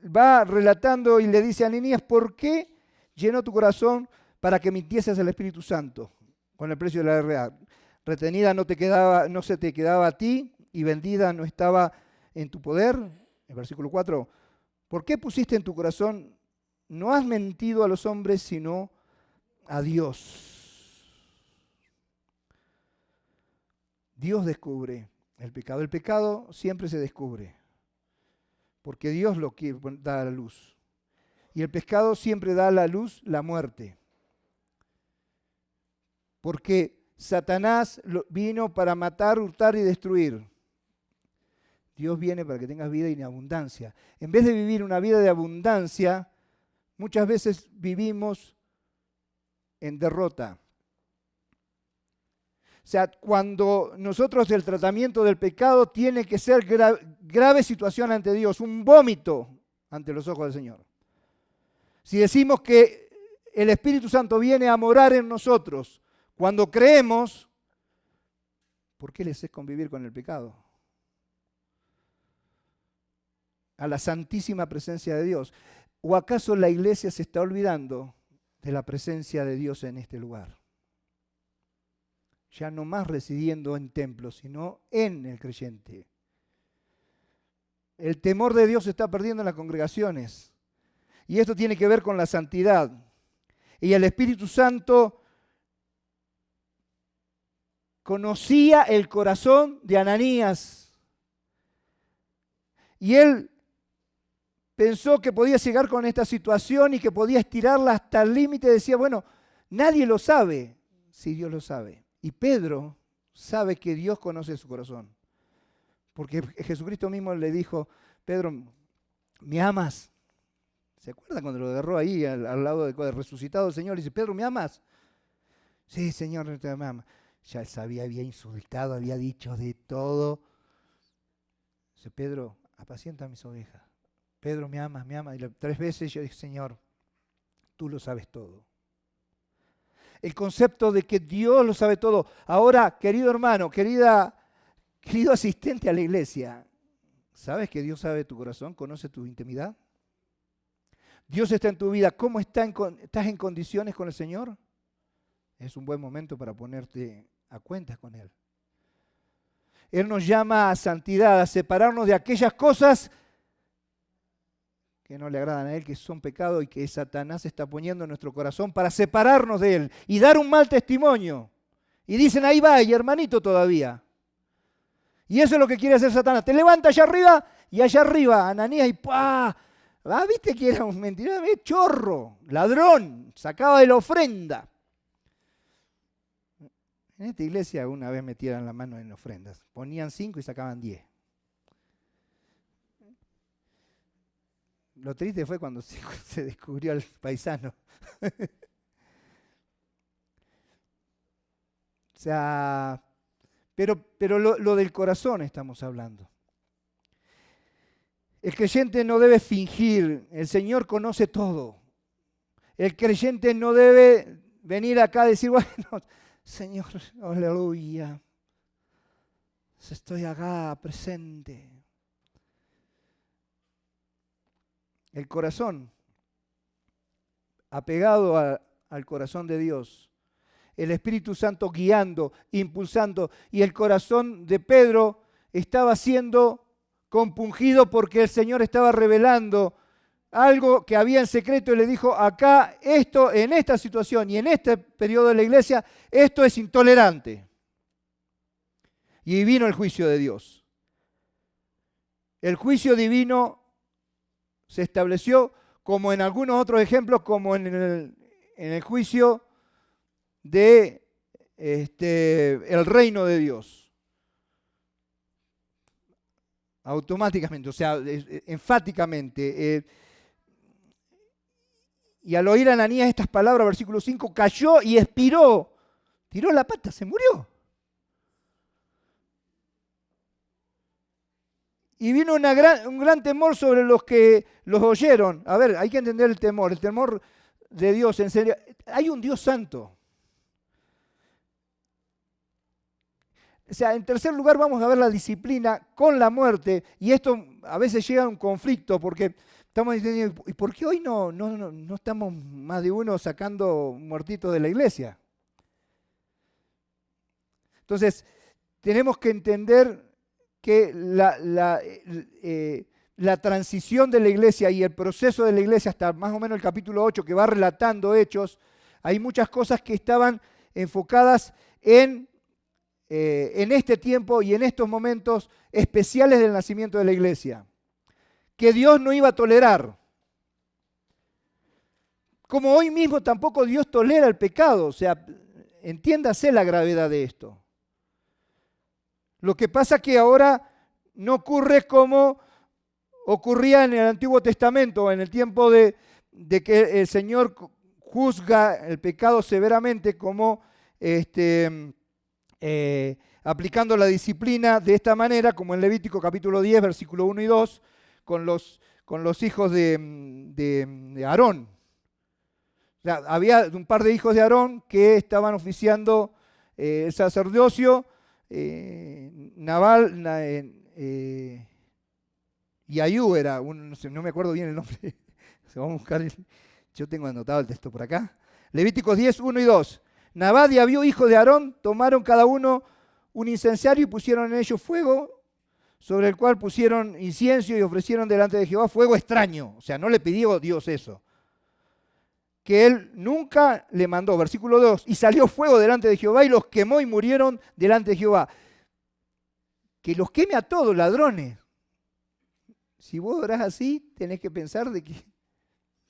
A: va relatando y le dice a Ananías, ¿por qué llenó tu corazón para que mintieses al Espíritu Santo con el precio de la verdad? Retenida no se te quedaba a ti y vendida no estaba en tu poder. El versículo 4, ¿por qué pusiste en tu corazón? No has mentido a los hombres, sino a Dios. Dios descubre el pecado. El pecado siempre se descubre, porque Dios lo quiere dar a la luz. Y el pecado siempre da a la luz la muerte. Porque Satanás vino para matar, hurtar y destruir. Dios viene para que tengas vida en abundancia. En vez de vivir una vida de abundancia, muchas veces vivimos en derrota. O sea, cuando nosotros el tratamiento del pecado tiene que ser grave situación ante Dios, un vómito ante los ojos del Señor. Si decimos que el Espíritu Santo viene a morar en nosotros, cuando creemos, ¿por qué les es convivir con el pecado? A la santísima presencia de Dios. ¿O acaso la iglesia se está olvidando de la presencia de Dios en este lugar? Ya no más residiendo en templos, sino en el creyente. El temor de Dios se está perdiendo en las congregaciones. Y esto tiene que ver con la santidad. Y el Espíritu Santo conocía el corazón de Ananías. Y él pensó que podía llegar con esta situación y que podía estirarla hasta el límite. Decía, bueno, nadie lo sabe, si Dios lo sabe. Y Pedro sabe que Dios conoce su corazón. Porque Jesucristo mismo le dijo, Pedro, ¿me amas? ¿Se acuerdan cuando lo agarró ahí al lado del resucitado el Señor? Y dice, Pedro, ¿me amas? Sí, Señor, no te ama. Ya él sabía, había insultado, había dicho de todo. Dice, Pedro, apacienta mis ovejas. Pedro, ¿me amas? ¿Me amas? Y 3 veces yo dije, Señor, tú lo sabes todo. El concepto de que Dios lo sabe todo. Ahora, querido hermano, querido asistente a la iglesia, ¿sabes que Dios sabe tu corazón? ¿Conoce tu intimidad? Dios está en tu vida. ¿Cómo estás en condiciones con el Señor? Es un buen momento para ponerte a cuentas con Él. Él nos llama a santidad, a separarnos de aquellas cosas que no le agradan a Él, que son pecado y que Satanás está poniendo en nuestro corazón para separarnos de Él y dar un mal testimonio. Y dicen, ahí va, y hermanito todavía. Y eso es lo que quiere hacer Satanás. Te levanta allá arriba y allá arriba, Ananías, y ¡pah! ¿Viste que era un mentiroso? Chorro, ladrón, sacaba de la ofrenda. En esta iglesia una vez metieron la mano en ofrendas. Ponían 5 y sacaban 10. Lo triste fue cuando se descubrió al paisano. O sea, pero lo del corazón estamos hablando. El creyente no debe fingir, el Señor conoce todo. El creyente no debe venir acá a decir, bueno, Señor, aleluya, estoy acá presente. El corazón, apegado al corazón de Dios, el Espíritu Santo guiando, impulsando, y el corazón de Pedro estaba siendo compungido porque el Señor estaba revelando algo que había en secreto y le dijo, acá, esto, en esta situación y en este periodo de la iglesia, esto es intolerante. Y vino el juicio de Dios. El juicio divino se estableció como en algunos otros ejemplos, como en el juicio de el reino de Dios. Automáticamente, o sea, enfáticamente. Y al oír a Ananías estas palabras, versículo 5, cayó y expiró. Tiró la pata, se murió. Y vino un gran temor sobre los que los oyeron. A ver, hay que entender el temor de Dios. En serio, hay un Dios santo. O sea, en tercer lugar vamos a ver la disciplina con la muerte. Y esto a veces llega a un conflicto porque estamos diciendo, ¿y por qué hoy no estamos más de uno sacando muertitos de la iglesia? Entonces, tenemos que entender que la transición de la iglesia y el proceso de la iglesia hasta más o menos el capítulo 8 que va relatando hechos, hay muchas cosas que estaban enfocadas en este tiempo y en estos momentos especiales del nacimiento de la iglesia, que Dios no iba a tolerar. Como hoy mismo tampoco Dios tolera el pecado, o sea, entiéndase la gravedad de esto. Lo que pasa es que ahora no ocurre como ocurría en el Antiguo Testamento, en el tiempo de que el Señor juzga el pecado severamente, como aplicando la disciplina de esta manera, como en Levítico capítulo 10, versículo 1 y 2, con los hijos de Aarón. O sea, había un par de hijos de Aarón que estaban oficiando el sacerdocio. Nabal y Ayú era, no me acuerdo bien el nombre, vamos a buscar yo tengo anotado el texto por acá. Levíticos 10, 1 y 2. Nabal y Abiú, hijos de Aarón, tomaron cada uno un incensario y pusieron en ellos fuego, sobre el cual pusieron incienso y ofrecieron delante de Jehová fuego extraño. O sea, no le pidió Dios eso, que él nunca le mandó. Versículo 2, y salió fuego delante de Jehová y los quemó y murieron delante de Jehová. Que los queme a todos, ladrones. Si vos orás así, tenés que pensar de que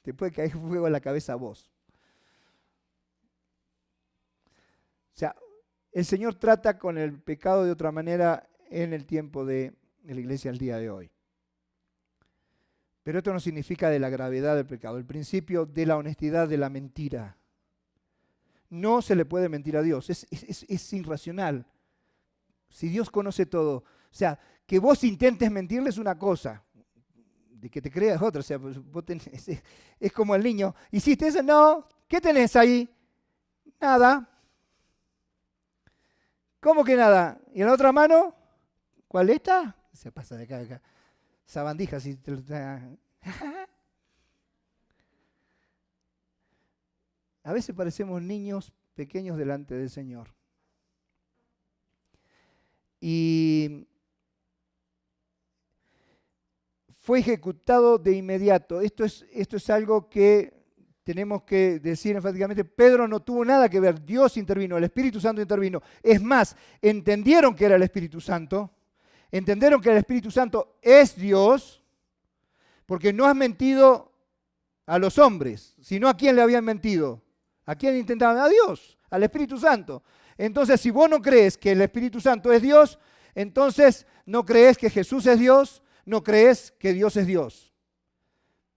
A: te puede caer fuego en la cabeza a vos. O sea, el Señor trata con el pecado de otra manera en el tiempo de la iglesia al día de hoy. Pero esto no significa de la gravedad del pecado, el principio de la honestidad de la mentira. No se le puede mentir a Dios, es irracional. Si Dios conoce todo, o sea, que vos intentes mentirle es una cosa, de que te creas otra, o sea, vos es como el niño, ¿hiciste eso? No, ¿qué tenés ahí? Nada. ¿Cómo que nada? ¿Y en la otra mano? ¿Cuál esta? Se pasa de acá a acá. Sabandija, si te lo... A veces parecemos niños pequeños delante del Señor. Y fue ejecutado de inmediato. Esto es algo que tenemos que decir enfáticamente. Pedro no tuvo nada que ver. Dios intervino, el Espíritu Santo intervino. Es más, entendieron que era el Espíritu Santo. Entendieron que el Espíritu Santo es Dios, porque no has mentido a los hombres, sino a quién le habían mentido. ¿A quién intentaban? A Dios, al Espíritu Santo. Entonces, si vos no crees que el Espíritu Santo es Dios, entonces no crees que Jesús es Dios, no crees que Dios es Dios.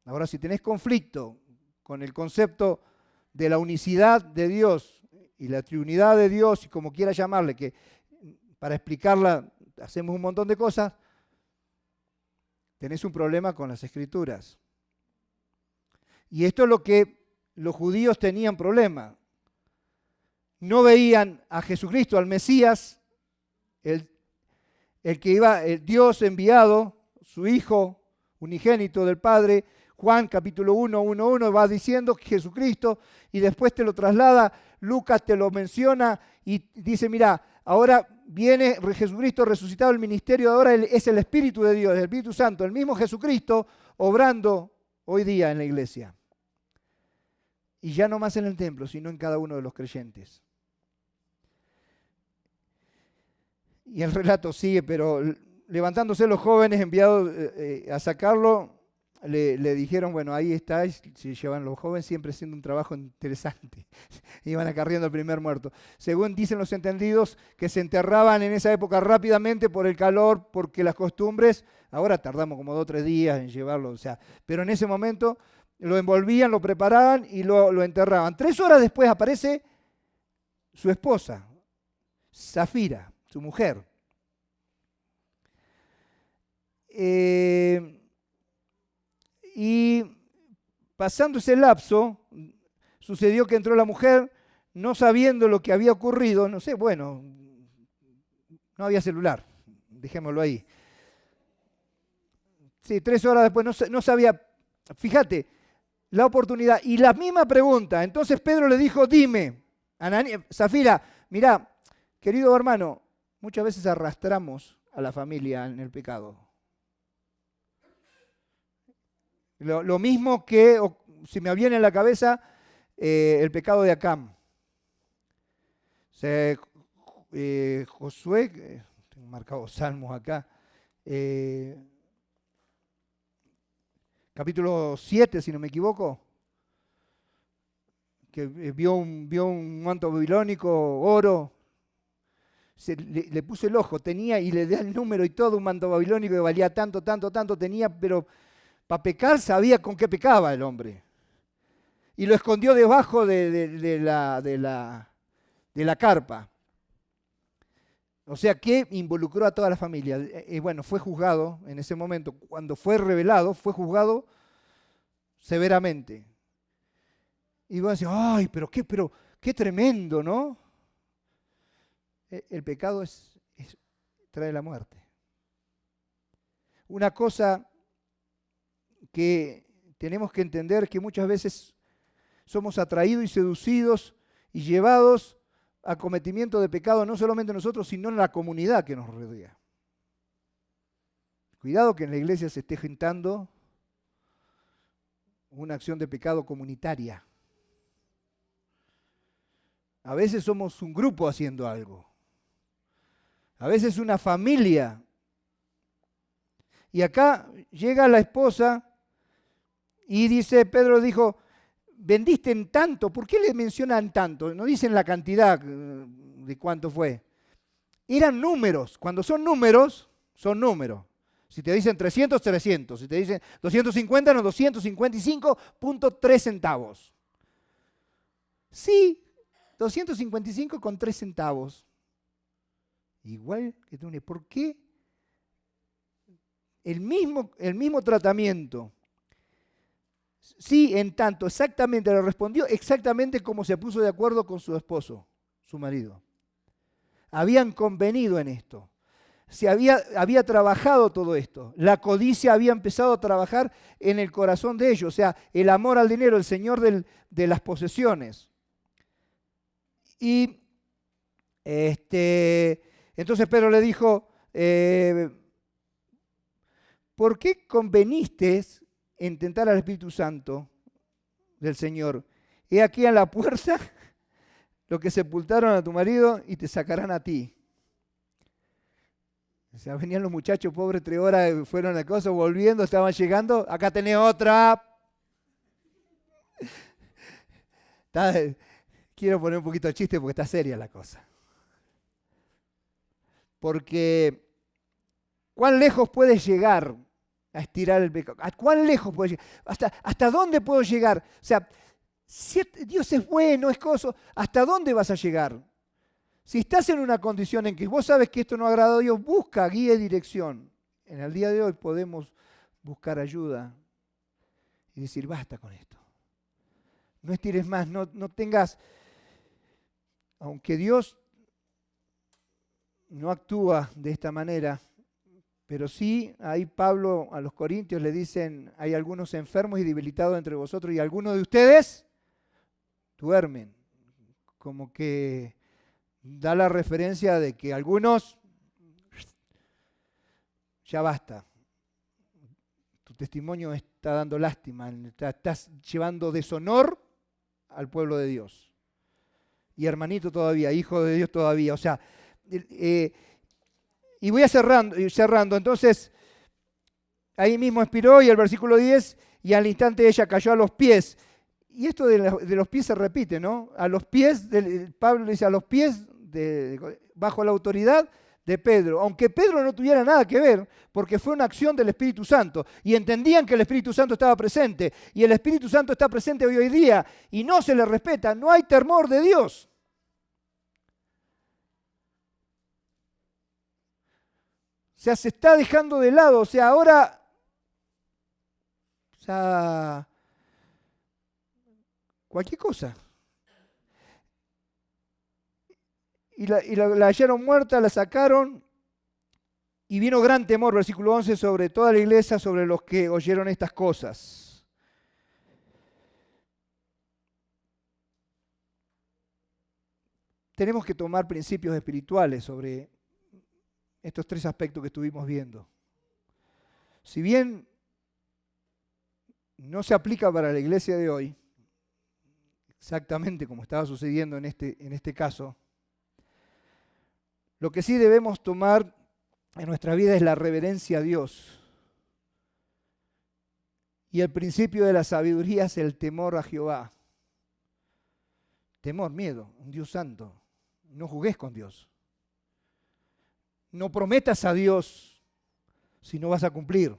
A: Ahora, si tenés conflicto con el concepto de la unicidad de Dios y la triunidad de Dios, y como quiera llamarle, que para explicarla hacemos un montón de cosas, tenés un problema con las Escrituras. Y esto es lo que los judíos tenían problema. No veían a Jesucristo, al Mesías, el que iba, el Dios enviado, su Hijo unigénito del Padre. Juan capítulo 1, 1 va diciendo que Jesucristo, y después te lo traslada, Lucas te lo menciona y dice, mira, ahora viene Jesucristo resucitado, el ministerio de ahora es el Espíritu de Dios, el Espíritu Santo, el mismo Jesucristo obrando hoy día en la iglesia. Y ya no más en el templo, sino en cada uno de los creyentes. Y el relato sigue, pero levantándose los jóvenes enviados a sacarlo, le dijeron, bueno, ahí está, y se llevan los jóvenes siempre haciendo un trabajo interesante. Iban acarreando al primer muerto. Según dicen los entendidos, que se enterraban en esa época rápidamente por el calor, porque las costumbres, ahora tardamos como 2 o 3 días en llevarlo, o sea, pero en ese momento lo envolvían, lo preparaban y lo enterraban. 3 horas después aparece su esposa, Zafira, su mujer. Y pasando ese lapso, sucedió que entró la mujer, no sabiendo lo que había ocurrido, no sé, bueno, no había celular, dejémoslo ahí. Sí, 3 horas después no sabía, fíjate, la oportunidad. Y la misma pregunta, entonces Pedro le dijo, dime, Zafira, mirá, querido hermano, muchas veces arrastramos a la familia en el pecado. Lo mismo que, si me viene en la cabeza, el pecado de Acán. Josué, tengo marcado salmos acá, capítulo 7, si no me equivoco, que vio un manto babilónico, oro, le puso el ojo, tenía y le da el número y todo, un manto babilónico que valía tanto, tenía, pero para pecar sabía con qué pecaba el hombre. Y lo escondió debajo de la carpa. O sea que involucró a toda la familia. Bueno, fue juzgado en ese momento. Cuando fue revelado, fue juzgado severamente. Y vos decís, ay, pero qué tremendo, ¿no? El pecado trae la muerte. Una cosa que tenemos que entender, que muchas veces somos atraídos y seducidos y llevados a cometimiento de pecado, no solamente nosotros, sino en la comunidad que nos rodea. Cuidado que en la iglesia se esté gestando una acción de pecado comunitaria. A veces somos un grupo haciendo algo. A veces una familia. Y acá llega la esposa y dice, Pedro dijo, vendiste en tanto. ¿Por qué le mencionan tanto? No dicen la cantidad de cuánto fue. Eran números. Cuando son números, son números. Si te dicen 300, 300. Si te dicen 250, no, 255.3 centavos. Sí, 255 con 3 centavos. Igual que tú. ¿Por qué? El mismo tratamiento. Sí, en tanto, exactamente, le respondió exactamente como se puso de acuerdo con su esposo, su marido. Habían convenido en esto. Se había trabajado todo esto. La codicia había empezado a trabajar en el corazón de ellos. O sea, el amor al dinero, el señor de las posesiones. Y entonces Pedro le dijo, ¿por qué conveniste en tentar al Espíritu Santo del Señor? He aquí en la puerta los que sepultaron a tu marido y te sacarán a ti. O sea, venían los muchachos pobres 3 horas, fueron a cosa, volviendo, estaban llegando, acá tenés otra. Quiero poner un poquito de chiste porque está seria la cosa. Porque ¿cuán lejos puedes llegar a estirar el pecado? ¿A cuán lejos puedes llegar? ¿Hasta dónde puedo llegar? O sea, si Dios es bueno, es cosa, ¿hasta dónde vas a llegar? Si estás en una condición en que vos sabes que esto no agrada a Dios, busca guía y dirección. En el día de hoy podemos buscar ayuda y decir, basta con esto. No estires más, no tengas, aunque Dios no actúa de esta manera, pero sí, ahí Pablo a los Corintios le dicen, hay algunos enfermos y debilitados entre vosotros y algunos de ustedes duermen. Como que da la referencia de que algunos, ya basta. Tu testimonio está dando lástima, estás llevando deshonor al pueblo de Dios. Y hermanito todavía, hijo de Dios todavía. O sea, y voy a cerrando. Entonces, Ahí mismo expiró y el versículo 10, y al instante ella cayó a los pies. Y esto de los pies se repite, ¿no? A los pies, Pablo dice, a los pies, bajo la autoridad de Pedro. Aunque Pedro no tuviera nada que ver, porque fue una acción del Espíritu Santo. Y entendían que el Espíritu Santo estaba presente. Y el Espíritu Santo está presente hoy día. Y no se le respeta, no hay temor de Dios. O sea, se está dejando de lado. O sea, ahora... O sea, cualquier cosa. Y la hallaron muerta, la sacaron, y vino gran temor, versículo 11, sobre toda la iglesia, sobre los que oyeron estas cosas. Tenemos que tomar principios espirituales sobre estos tres aspectos que estuvimos viendo. Si bien no se aplica para la iglesia de hoy, exactamente como estaba sucediendo en este caso, lo que sí debemos tomar en nuestra vida es la reverencia a Dios. Y el principio de la sabiduría es el temor a Jehová. Temor, miedo, un Dios santo. No jugues con Dios. No prometas a Dios si no vas a cumplir.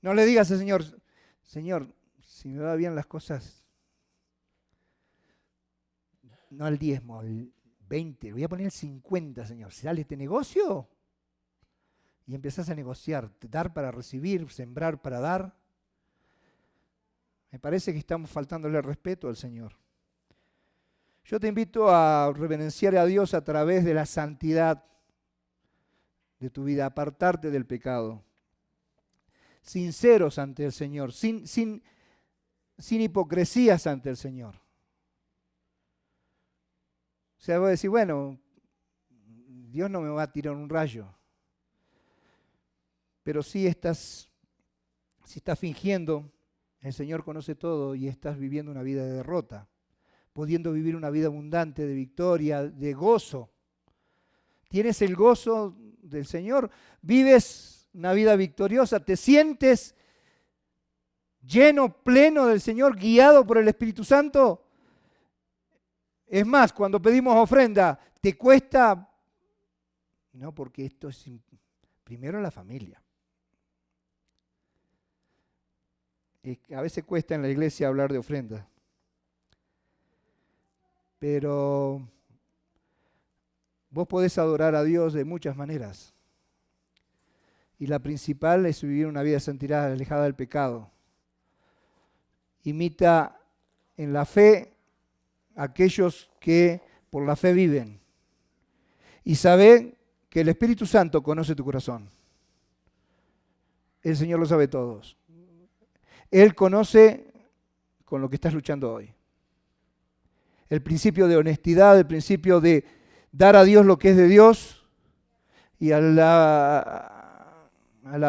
A: No le digas al Señor, Señor, si me va bien las cosas, no al diezmo, al 20, voy a poner el 50, Señor. Si sale este negocio y empezás a negociar, dar para recibir, sembrar para dar, me parece que estamos faltándole respeto al Señor. Yo te invito a reverenciar a Dios a través de la santidad de tu vida, apartarte del pecado. Sinceros ante el Señor, sin hipocresías ante el Señor. O sea, voy a decir, bueno, Dios no me va a tirar un rayo. Pero si estás fingiendo, el Señor conoce todo y estás viviendo una vida de derrota, pudiendo vivir una vida abundante de victoria, de gozo. Tienes el gozo del Señor, vives una vida victoriosa, te sientes lleno, pleno del Señor, guiado por el Espíritu Santo. Es más, cuando pedimos ofrenda, ¿te cuesta? No, porque esto es primero la familia. A veces cuesta en la iglesia hablar de ofrenda. Pero vos podés adorar a Dios de muchas maneras. Y la principal es vivir una vida de santidad, alejada del pecado. Imita en la fe a aquellos que por la fe viven. Y sabe que el Espíritu Santo conoce tu corazón. El Señor lo sabe todos. Él conoce con lo que estás luchando hoy. El principio de honestidad, el principio de dar a Dios lo que es de Dios y a la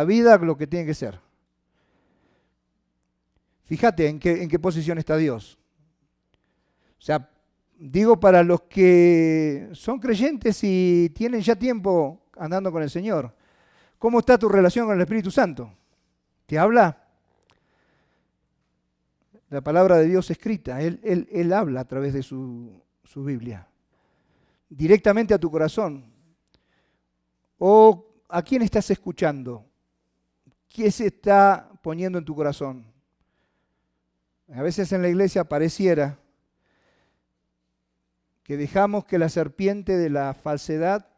A: vida lo que tiene que ser. Fíjate en qué posición está Dios. O sea, digo para los que son creyentes y tienen ya tiempo andando con el Señor. ¿Cómo está tu relación con el Espíritu Santo? ¿Te habla? La palabra de Dios escrita, Él habla a través de su Biblia, directamente a tu corazón. ¿O a quién estás escuchando? ¿Qué se está poniendo en tu corazón? A veces en la iglesia pareciera que dejamos que la serpiente de la falsedad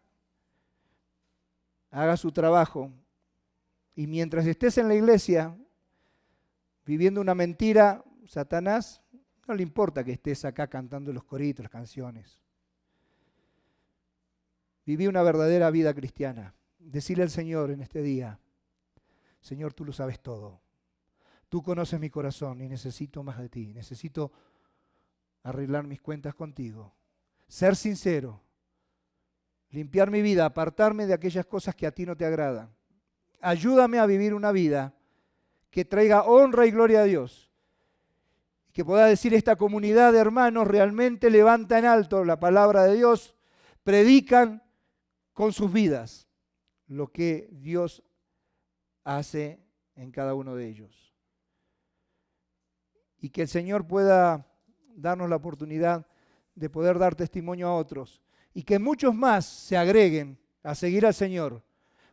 A: haga su trabajo. Y mientras estés en la iglesia viviendo una mentira, Satanás no le importa que estés acá cantando los coritos, las canciones. Viví una verdadera vida cristiana. Decirle al Señor en este día, Señor, tú lo sabes todo. Tú conoces mi corazón y necesito más de ti. Necesito arreglar mis cuentas contigo. Ser sincero. Limpiar mi vida, apartarme de aquellas cosas que a ti no te agradan. Ayúdame a vivir una vida que traiga honra y gloria a Dios. Que pueda decir esta comunidad de hermanos realmente levanta en alto la palabra de Dios, predican con sus vidas lo que Dios hace en cada uno de ellos. Y que el Señor pueda darnos la oportunidad de poder dar testimonio a otros y que muchos más se agreguen a seguir al Señor,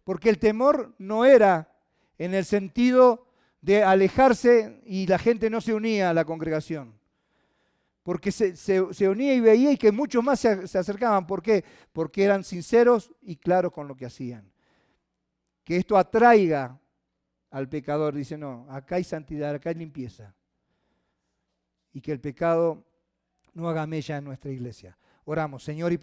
A: porque el temor no era en el sentido de alejarse y la gente no se unía a la congregación, porque se unía y veía y que muchos más se acercaban. ¿Por qué? Porque eran sinceros y claros con lo que hacían. Que esto atraiga al pecador, dice, no, acá hay santidad, acá hay limpieza. Y que el pecado no haga mella en nuestra iglesia. Oramos, Señor, y